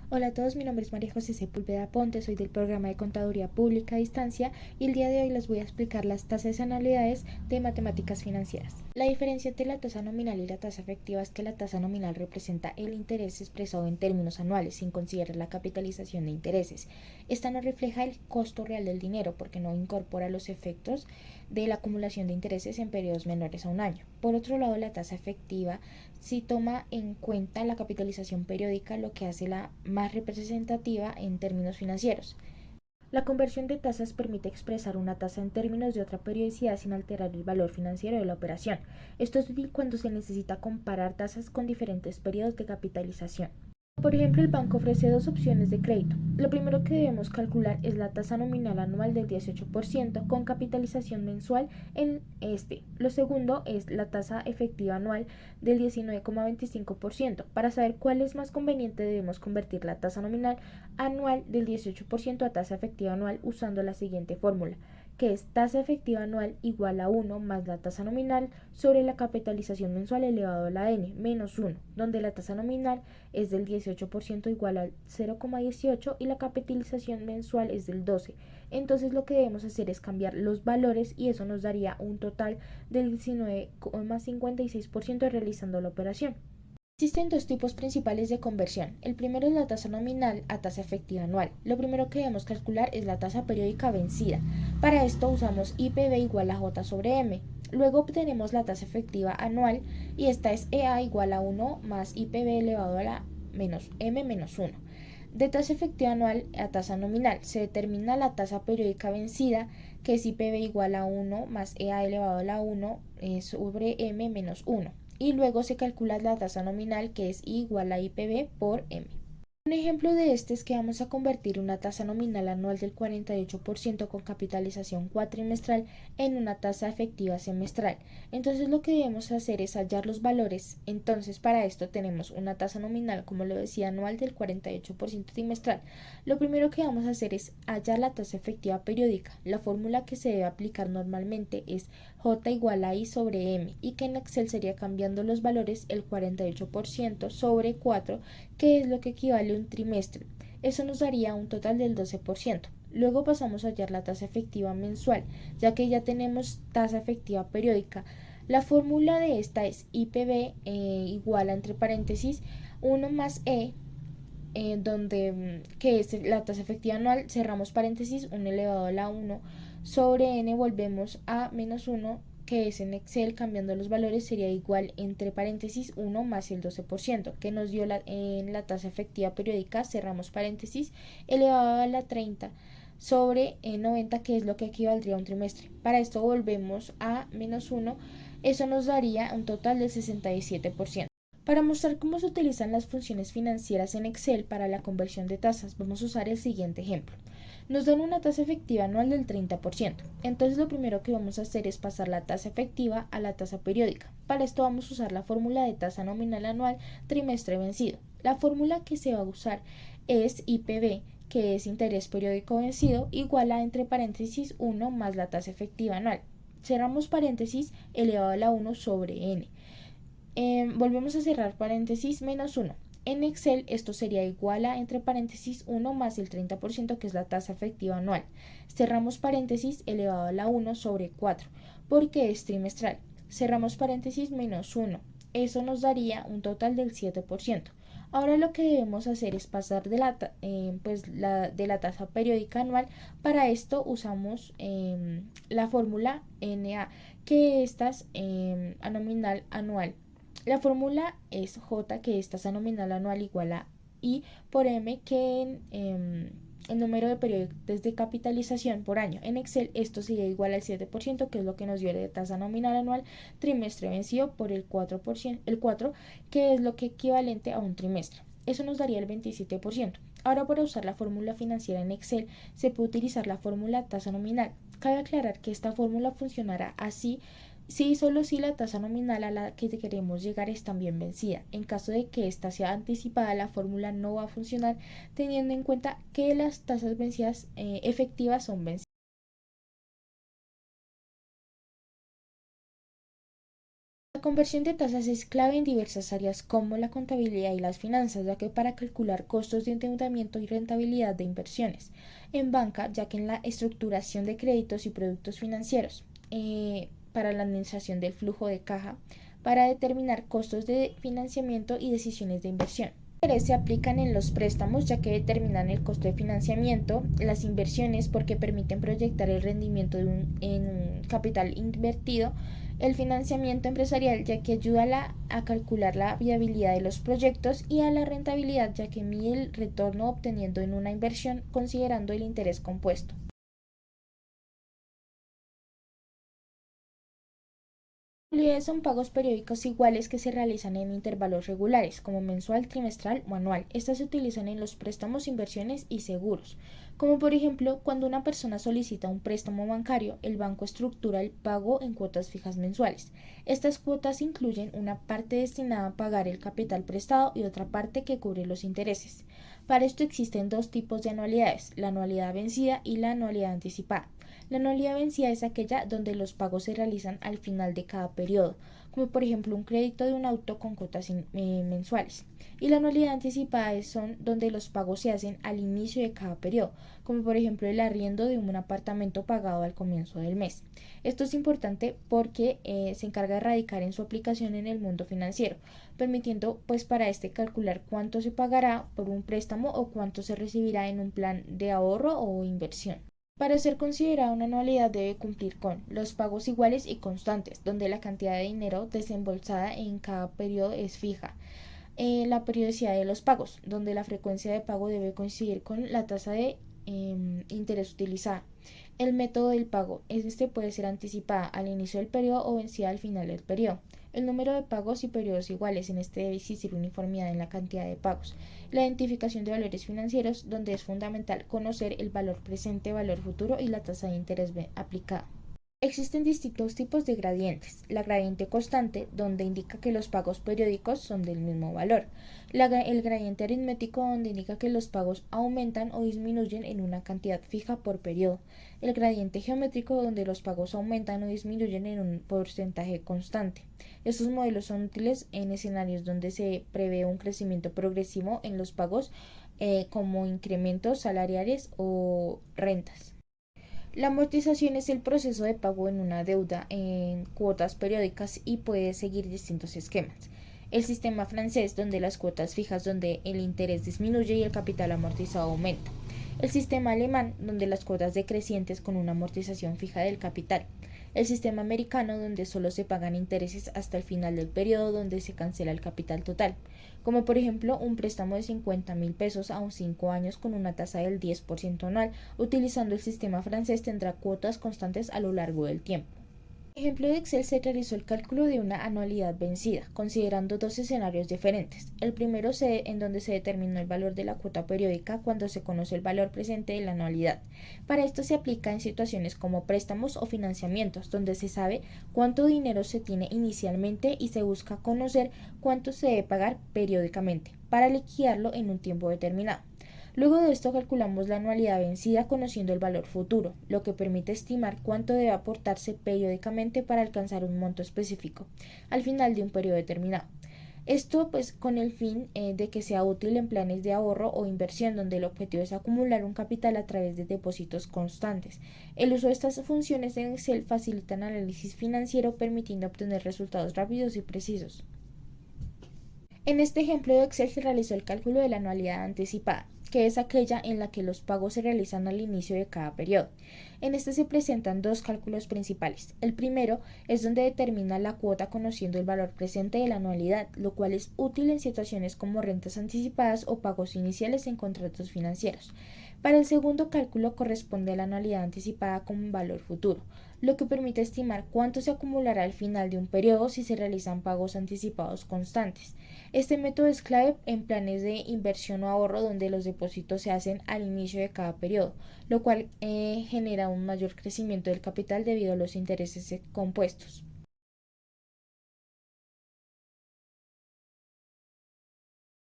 Hola a todos, mi nombre es María José Sepúlveda Ponte, soy del programa de Contaduría Pública a Distancia y el día de hoy les voy a explicar las tasas y anualidades de matemáticas financieras. La diferencia entre la tasa nominal y la tasa efectiva es que la tasa nominal representa el interés expresado en términos anuales sin considerar la capitalización de intereses. Esta no refleja el costo real del dinero porque no incorpora los efectos de la acumulación de intereses en periodos menores a un año. Por otro lado, la tasa efectiva sí toma en cuenta la capitalización periódica, lo que hace la más representativa en términos financieros. La conversión de tasas permite expresar una tasa en términos de otra periodicidad sin alterar el valor financiero de la operación. Esto es útil cuando se necesita comparar tasas con diferentes periodos de capitalización. Por ejemplo, el banco ofrece dos opciones de crédito. Lo primero que debemos calcular es la tasa nominal anual del 18% con capitalización mensual en este. Lo segundo es la tasa efectiva anual del 19,25%. Para saber cuál es más conveniente debemos convertir la tasa nominal anual del 18% a tasa efectiva anual usando la siguiente fórmula, que es tasa efectiva anual igual a 1 más la tasa nominal sobre la capitalización mensual elevado a la n menos 1, donde la tasa nominal es del 18% igual al 0,18 y la capitalización mensual es del 12. Entonces lo que debemos hacer es cambiar los valores y eso nos daría un total del 19,56% realizando la operación. Existen dos tipos principales de conversión. El primero es la tasa nominal a tasa efectiva anual. Lo primero que debemos calcular es la tasa periódica vencida. Para esto usamos IPV igual a J sobre M. Luego obtenemos la tasa efectiva anual y esta es EA igual a 1 más IPV elevado a la menos M menos 1. De tasa efectiva anual a tasa nominal se determina la tasa periódica vencida, que es IPV igual a 1 más EA elevado a la 1 sobre M menos 1. Y luego se calcula la tasa nominal, que es I igual a IPV por M. Un ejemplo de este es que vamos a convertir una tasa nominal anual del 48% con capitalización cuatrimestral en una tasa efectiva semestral. Entonces lo que debemos hacer es hallar los valores. Entonces para esto tenemos una tasa nominal, como lo decía, anual del 48% trimestral. Lo primero que vamos a hacer es hallar la tasa efectiva periódica. La fórmula que se debe aplicar normalmente es J igual a I sobre M y que en Excel sería cambiando los valores el 48% sobre 4, que es lo que equivale a un trimestre. Eso nos daría un total del 12%. Luego pasamos a hallar la tasa efectiva mensual, ya que ya tenemos tasa efectiva periódica. La fórmula de esta es IPV igual a entre paréntesis 1 más donde que es la tasa efectiva anual, cerramos paréntesis, 1 elevado a la 1 sobre n, volvemos a menos 1, que es en Excel, cambiando los valores, sería igual entre paréntesis 1 más el 12%, que nos dio en la tasa efectiva periódica, cerramos paréntesis, elevado a la 30 sobre 90, que es lo que equivaldría a un trimestre. Para esto volvemos a menos 1, eso nos daría un total del 67%. Para mostrar cómo se utilizan las funciones financieras en Excel para la conversión de tasas, vamos a usar el siguiente ejemplo. Nos dan una tasa efectiva anual del 30%. Entonces lo primero que vamos a hacer es pasar la tasa efectiva a la tasa periódica. Para esto vamos a usar la fórmula de tasa nominal anual trimestre vencido. La fórmula que se va a usar es IPV, que es interés periódico vencido, igual a entre paréntesis 1 más la tasa efectiva anual. Cerramos paréntesis elevado a la 1 sobre n. Volvemos a cerrar paréntesis menos 1. En Excel esto sería igual a entre paréntesis 1 más el 30%, que es la tasa efectiva anual. Cerramos paréntesis elevado a la 1 sobre 4 porque es trimestral. Cerramos paréntesis menos 1. Eso nos daría un total del 7%. Ahora lo que debemos hacer es pasar de la tasa periódica anual. Para esto usamos la fórmula NA, que es a nominal anual. La fórmula es J, que es tasa nominal anual igual a I por M, que en el número de periodos de capitalización por año. En Excel esto sería igual al 7%, que es lo que nos dio de tasa nominal anual trimestre vencido por el 4%, el 4, que es lo que equivalente a un trimestre. Eso nos daría el 27%. Ahora, para usar la fórmula financiera en Excel se puede utilizar la fórmula tasa nominal. Cabe aclarar que esta fórmula funcionará así si solo si la tasa nominal a la que queremos llegar es también vencida. En caso de que ésta sea anticipada, la fórmula no va a funcionar, teniendo en cuenta que las tasas vencidas efectivas son vencidas. conversión de tasas es clave en diversas áreas como la contabilidad y las finanzas, ya que para calcular costos de endeudamiento y rentabilidad de inversiones. En banca, ya que en la estructuración de créditos y productos financieros. Para la administración del flujo de caja, para determinar costos de financiamiento y decisiones de inversión. Los intereses se aplican en los préstamos ya que determinan el costo de financiamiento, las inversiones porque permiten proyectar el rendimiento en un capital invertido, el financiamiento empresarial ya que ayuda a calcular la viabilidad de los proyectos y a la rentabilidad ya que mide el retorno obteniendo en una inversión considerando el interés compuesto. Utilidades son pagos periódicos iguales que se realizan en intervalos regulares, como mensual, trimestral o anual. Estas se utilizan en los préstamos, inversiones y seguros. Como por ejemplo, cuando una persona solicita un préstamo bancario, el banco estructura el pago en cuotas fijas mensuales. Estas cuotas incluyen una parte destinada a pagar el capital prestado y otra parte que cubre los intereses. Para esto existen dos tipos de anualidades, la anualidad vencida y la anualidad anticipada. La anualidad vencida es aquella donde los pagos se realizan al final de cada periodo, como por ejemplo un crédito de un auto con cuotas mensuales. Y la anualidad anticipada son donde los pagos se hacen al inicio de cada periodo, como por ejemplo el arriendo de un apartamento pagado al comienzo del mes. Esto es importante porque se encarga de radicar en su aplicación en el mundo financiero, permitiendo pues para este calcular cuánto se pagará por un préstamo o cuánto se recibirá en un plan de ahorro o inversión. Para ser considerada una anualidad debe cumplir con los pagos iguales y constantes, donde la cantidad de dinero desembolsada en cada periodo es fija. La periodicidad de los pagos, donde la frecuencia de pago debe coincidir con la tasa de interés utilizada. El método del pago, este puede ser anticipada al inicio del periodo o vencida al final del periodo. El número de pagos y periodos iguales, en este debe existir uniformidad en la cantidad de pagos. La identificación de valores financieros, donde es fundamental conocer el valor presente, valor futuro y la tasa de interés aplicada. Existen distintos tipos de gradientes. La gradiente constante, donde indica que los pagos periódicos son del mismo valor. El gradiente aritmético, donde indica que los pagos aumentan o disminuyen en una cantidad fija por periodo. El gradiente geométrico, donde los pagos aumentan o disminuyen en un porcentaje constante. Estos modelos son útiles en escenarios donde se prevé un crecimiento progresivo en los pagos, como incrementos salariales o rentas. La amortización es el proceso de pago en una deuda en cuotas periódicas y puede seguir distintos esquemas. El sistema francés, donde las cuotas fijas, donde el interés disminuye y el capital amortizado aumenta. El sistema alemán, donde las cuotas decrecientes con una amortización fija del capital. El sistema americano, donde solo se pagan intereses hasta el final del periodo, donde se cancela el capital total, como por ejemplo un préstamo de 50.000 pesos a 5 años con una tasa del 10% anual. Utilizando el sistema francés tendrá cuotas constantes a lo largo del tiempo. En el ejemplo de Excel se realizó el cálculo de una anualidad vencida, considerando dos escenarios diferentes. El primero en donde se determinó el valor de la cuota periódica cuando se conoce el valor presente de la anualidad. Para esto se aplica en situaciones como préstamos o financiamientos, donde se sabe cuánto dinero se tiene inicialmente y se busca conocer cuánto se debe pagar periódicamente, para liquidarlo en un tiempo determinado. Luego de esto calculamos la anualidad vencida conociendo el valor futuro, lo que permite estimar cuánto debe aportarse periódicamente para alcanzar un monto específico al final de un periodo determinado. Esto pues con el fin de que sea útil en planes de ahorro o inversión donde el objetivo es acumular un capital a través de depósitos constantes. El uso de estas funciones en Excel facilita el análisis financiero permitiendo obtener resultados rápidos y precisos. En este ejemplo de Excel se realizó el cálculo de la anualidad anticipada, que es aquella en la que los pagos se realizan al inicio de cada periodo. En este se presentan dos cálculos principales. El primero es donde determina la cuota conociendo el valor presente de la anualidad, lo cual es útil en situaciones como rentas anticipadas o pagos iniciales en contratos financieros. Para el segundo cálculo corresponde a la anualidad anticipada con valor futuro, lo que permite estimar cuánto se acumulará al final de un periodo si se realizan pagos anticipados constantes. Este método es clave en planes de inversión o ahorro donde los depósitos se hacen al inicio de cada periodo, lo cual genera un mayor crecimiento del capital debido a los intereses compuestos.